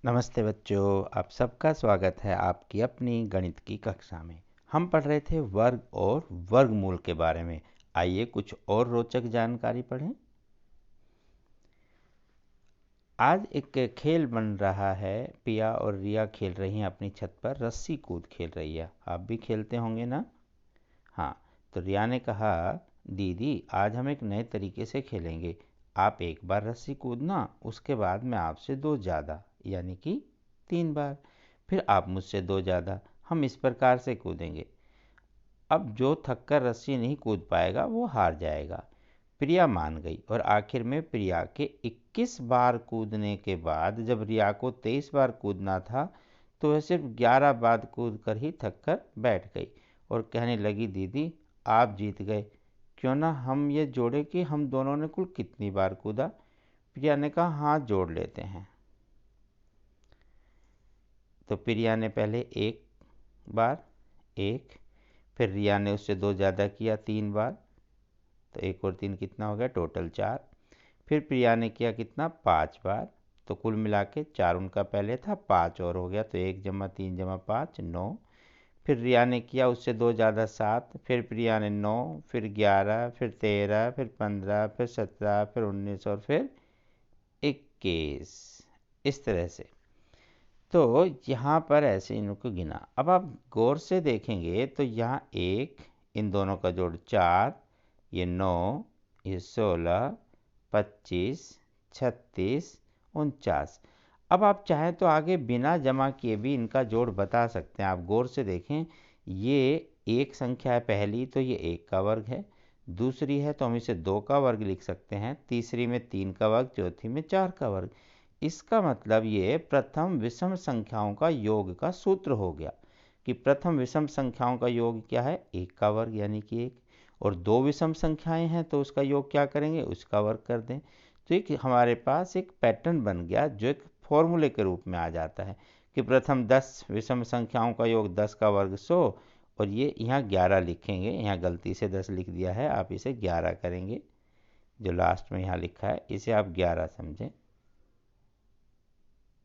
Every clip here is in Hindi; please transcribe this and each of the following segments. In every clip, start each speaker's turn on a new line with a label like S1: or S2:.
S1: नमस्ते बच्चों, आप सबका स्वागत है आपकी अपनी गणित की कक्षा में। हम पढ़ रहे थे वर्ग और वर्गमूल के बारे में। आइए कुछ और रोचक जानकारी पढ़ें। आज एक खेल बन रहा है। पिया और रिया खेल रही हैं अपनी छत पर, रस्सी कूद खेल रही है। आप भी खेलते होंगे ना? हाँ। तो रिया ने कहा, दीदी आज हम एक नए तरीके से खेलेंगे। आप एक बार रस्सी कूदना, उसके बाद मैं आपसे दो ज़्यादा, यानी कि 3 बार। फिर आप मुझसे दो ज़्यादा। हम इस प्रकार से कूदेंगे। अब जो थककर रस्सी नहीं कूद पाएगा वो हार जाएगा। प्रिया मान गई और आखिर में प्रिया के 21 बार कूदने के बाद जब रिया को 23 बार कूदना था तो वह सिर्फ 11 बार कूद कर ही थक कर बैठ गई और कहने लगी, दीदी आप जीत गए। क्यों ना हम ये जोड़े कि हम दोनों ने कुल कितनी बार कूदा। प्रिया ने कहा, हाँ जोड़ लेते हैं। तो प्रिया ने पहले एक बार, एक, फिर रिया ने उससे दो ज़्यादा किया 3 बार, तो एक और तीन कितना हो गया, टोटल 4। फिर प्रिया ने किया कितना, 5 बार। तो कुल मिला के 4 उनका पहले था, 5 और हो गया, तो 1 + 3 + 5 9। फिर रिया ने किया उससे दो ज़्यादा 7, फिर प्रिया ने 9, फिर 11, फिर 13, फिर 15, फिर 17, फिर 19 और फिर 21। इस तरह से। तो यहाँ पर ऐसे इनको गिना। अब आप गौर से देखेंगे तो यहाँ एक, इन दोनों का जोड़ 4, ये 9, ये 16, 25, 36, 49। अब आप चाहें तो आगे बिना जमा किए भी इनका जोड़ बता सकते हैं। आप गौर से देखें, ये एक संख्या है पहली, तो ये 1 का वर्ग है। दूसरी है तो हम इसे 2 का वर्ग लिख सकते हैं। तीसरी में 3 का वर्ग, चौथी में 4 का वर्ग। इसका मतलब ये प्रथम विषम संख्याओं का योग का सूत्र हो गया कि प्रथम विषम संख्याओं का योग क्या है, 1 का वर्ग यानी कि 1। और दो विषम संख्याएं हैं तो उसका योग क्या करेंगे, उसका वर्ग कर दें। तो एक हमारे पास एक पैटर्न बन गया जो एक फॉर्मूले के रूप में आ जाता है कि प्रथम 10 विषम संख्याओं का योग 10 का वर्ग 100। और ये यहाँ 11 लिखेंगे, यहाँ गलती से 10 लिख दिया है, आप इसे 11 करेंगे। जो लास्ट में यहाँ लिखा है इसे आप 11 समझें,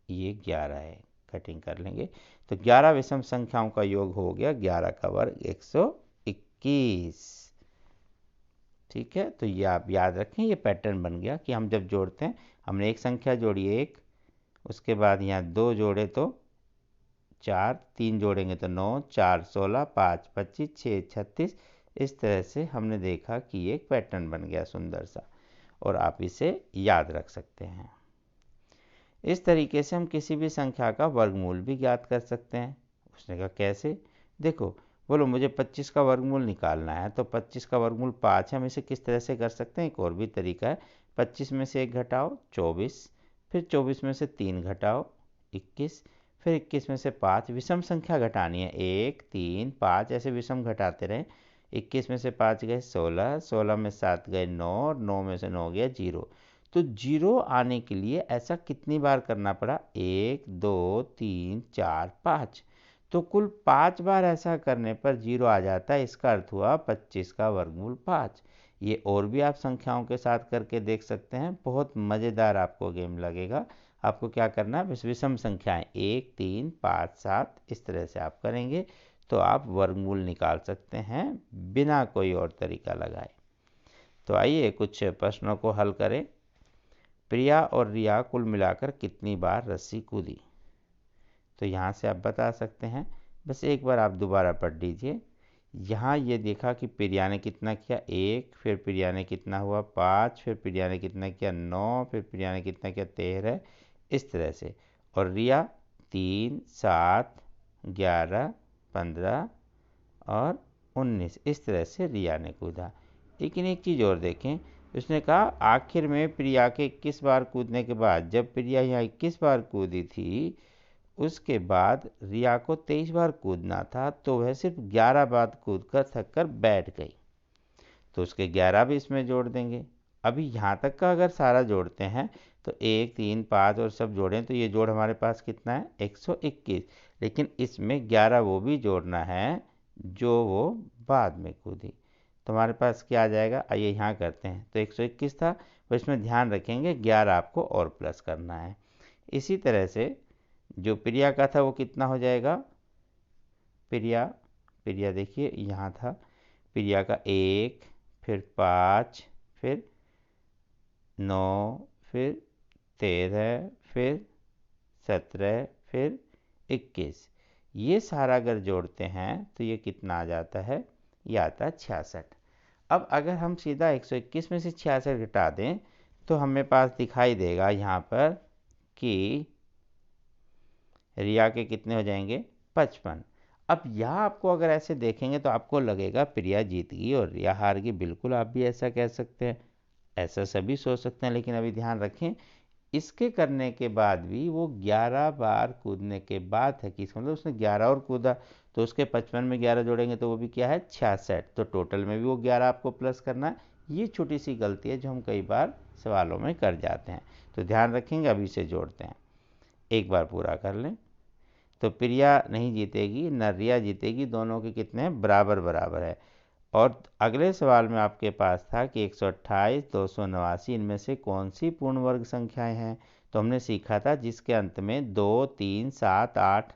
S1: ये 11 है, कटिंग कर लेंगे। तो 11 विषम संख्याओं का योग हो गया 11 का वर्ग 121। ठीक है, तो ये आप याद रखें, ये पैटर्न बन गया कि हम जब जोड़ते हैं, हमने एक संख्या जोड़ी 1, उसके बाद यहाँ 2 जोड़े तो 4, 3 जोड़ेंगे तो 9, 4 16, 5 25, 6 36। इस तरह से हमने देखा कि ये एक पैटर्न बन गया सुंदर सा, और आप इसे याद रख सकते हैं। इस तरीके से हम किसी भी संख्या का वर्गमूल भी ज्ञात कर सकते हैं। उसने कहा कैसे? देखो, बोलो मुझे 25 का वर्गमूल निकालना है, तो 25 का वर्गमूल 5 है। हम इसे किस तरह से कर सकते हैं? एक और भी तरीका है। 25 में से 1 घटाओ, 24। फिर 24 में से 3 घटाओ, 21। फिर 21 में से 5, विषम संख्या घटानी है, 1 3 5 ऐसे विषम घटाते रहें। 21 में से 5 गए 16, 16 में 7 गए 9, और 9 में से 9 गया 0। तो 0 आने के लिए ऐसा कितनी बार करना पड़ा? 1 2 3 4 5। तो कुल 5 बार ऐसा करने पर 0 आ जाता है। इसका अर्थ हुआ 25 का वर्गमूल 5। ये और भी आप संख्याओं के साथ करके देख सकते हैं, बहुत मज़ेदार आपको गेम लगेगा। आपको क्या करना है, विषम संख्याएं 1 3 5 7 इस तरह से आप करेंगे तो आप वर्गमूल निकाल सकते हैं बिना कोई और तरीका लगाए। तो आइए कुछ प्रश्नों को हल करें। प्रिया और रिया कुल मिलाकर कितनी बार रस्सी कूदी? तो यहाँ से आप बता सकते हैं। बस एक बार आप दोबारा पढ़ लीजिए। यहाँ ये देखा कि प्रिया ने कितना किया, 1, फिर प्रिया ने कितना हुआ 5, फिर प्रिया ने कितना किया 9, फिर प्रिया ने कितना किया 13, इस तरह से। और रिया 3 7 11 15 और 19 इस तरह से रिया ने कूदा। लेकिन एक चीज़ और देखें, उसने कहा आखिर में प्रिया के 21 बार कूदने के बाद, जब प्रिया यहाँ 21 बार कूदी थी, उसके बाद रिया को 23 बार कूदना था, तो वह सिर्फ 11 बार कूद कर थक कर बैठ गई। तो उसके 11 भी इसमें जोड़ देंगे। अभी यहाँ तक का अगर सारा जोड़ते हैं तो 1 3 5 और सब जोड़ें तो ये जोड़ हमारे पास कितना है, 121। लेकिन इसमें 11 वो भी जोड़ना है जो वो बाद में कूदी। तो हमारे पास क्या आ जाएगा, आइए यहाँ करते हैं। तो 121 था, और इसमें ध्यान रखेंगे 11 आपको और प्लस करना है। इसी तरह से जो प्रिया का था वो कितना हो जाएगा, प्रिया प्रिया देखिए यहाँ था, प्रिया का 1, फिर 5, फिर 9, फिर 13, फिर 17, फिर 21, ये सारा अगर जोड़ते हैं तो ये कितना आ जाता है, ये आता है 66। अब अगर हम सीधा 121 में से 66 घटा दें तो हमें पास दिखाई देगा यहाँ पर कि रिया के कितने हो जाएंगे, 55। अब यहाँ आपको अगर ऐसे देखेंगे तो आपको लगेगा प्रिया जीत गई और रिया हार गई, बिल्कुल आप भी ऐसा कह सकते हैं, ऐसा सभी सोच सकते हैं। लेकिन अभी ध्यान रखें, इसके करने के बाद भी वो 11 बार कूदने के बाद है कि मतलब उसने 11 और कूदा, तो उसके 55 में 11 जोड़ेंगे तो वो भी क्या है, 66, तो टोटल में भी वो 11 आपको प्लस करना है। ये छोटी सी गलती है जो हम कई बार सवालों में कर जाते हैं, तो ध्यान रखेंगे। अभी से जोड़ते हैं, एक बार पूरा कर लें। तो प्रिया नहीं जीतेगी न रिया जीतेगी, दोनों के कितने बराबर बराबर है। और अगले सवाल में आपके पास था कि 128, 289 इनमें से कौन सी पूर्ण वर्ग संख्याएं हैं। तो हमने सीखा था जिसके अंत में 2, 3, 7, 8,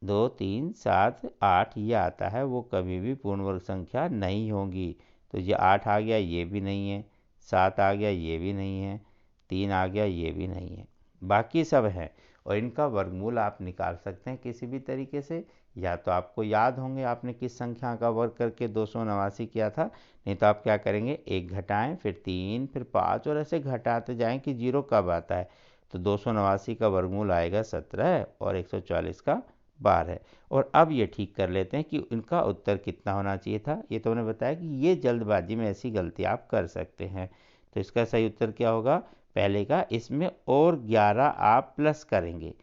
S1: 2, 3, 7, 8 ये आता है, वो कभी भी पूर्ण वर्ग संख्या नहीं होगी। तो ये 8 आ गया, ये भी नहीं है, 7 आ गया, ये भी नहीं है, 3 आ गया, ये भी नहीं है, बाकी सब हैं। और इनका वर्गमूल आप निकाल सकते हैं किसी भी तरीके से, या तो आपको याद होंगे आपने किस संख्या का वर्ग करके 289 किया था, नहीं तो आप क्या करेंगे, 1 घटाएं, फिर 3, फिर 5, और ऐसे घटाते जाएं कि जीरो कब आता है। तो 289 का वर्गमूल आएगा 17 और 144 का 12। और अब ये ठीक कर लेते हैं कि इनका उत्तर कितना होना चाहिए था। ये तो उन्होंने बताया कि ये जल्दबाजी में ऐसी गलती आप कर सकते हैं, तो इसका सही उत्तर क्या होगा, पहले का, इसमें और 11 आप प्लस करेंगे।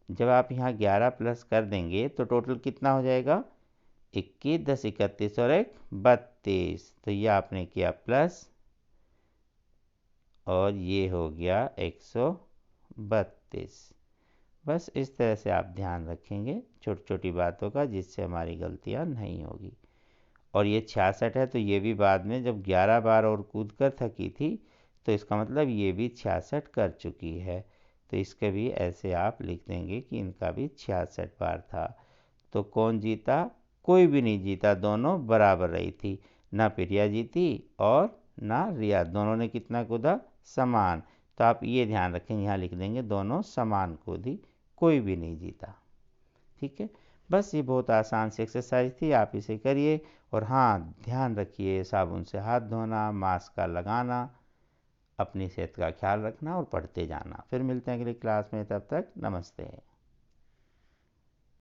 S1: जब आप यहाँ 11 प्लस कर देंगे तो टोटल कितना हो जाएगा, 21, 10, 31 और 1, 32। तो ये आपने किया प्लस, और ये हो गया 132। बस इस तरह से आप ध्यान रखेंगे छोटी छोटी बातों का, जिससे हमारी गलतियां नहीं होगी। और ये 66 है, तो ये भी बाद में जब 11 बार और कूद कर थकी थी, तो इसका मतलब ये भी 66 कर चुकी है। तो इसके भी ऐसे आप लिख देंगे कि इनका भी 66 बार था। तो कौन जीता, कोई भी नहीं जीता, दोनों बराबर रही थी, ना प्रिया जीती और ना रिया, दोनों ने कितना कूदा, समान। तो आप ये ध्यान रखें, यहाँ लिख देंगे दोनों समान कूदी, कोई भी नहीं जीता। ठीक है, बस ये बहुत आसान सी एक्सरसाइज थी, आप इसे करिए। और हाँ, ध्यान रखिए साबुन से हाथ धोना, मास्क का लगाना, अपनी सेहत का ख्याल रखना और पढ़ते जाना। फिर मिलते हैं अगली क्लास में, तब तक नमस्ते।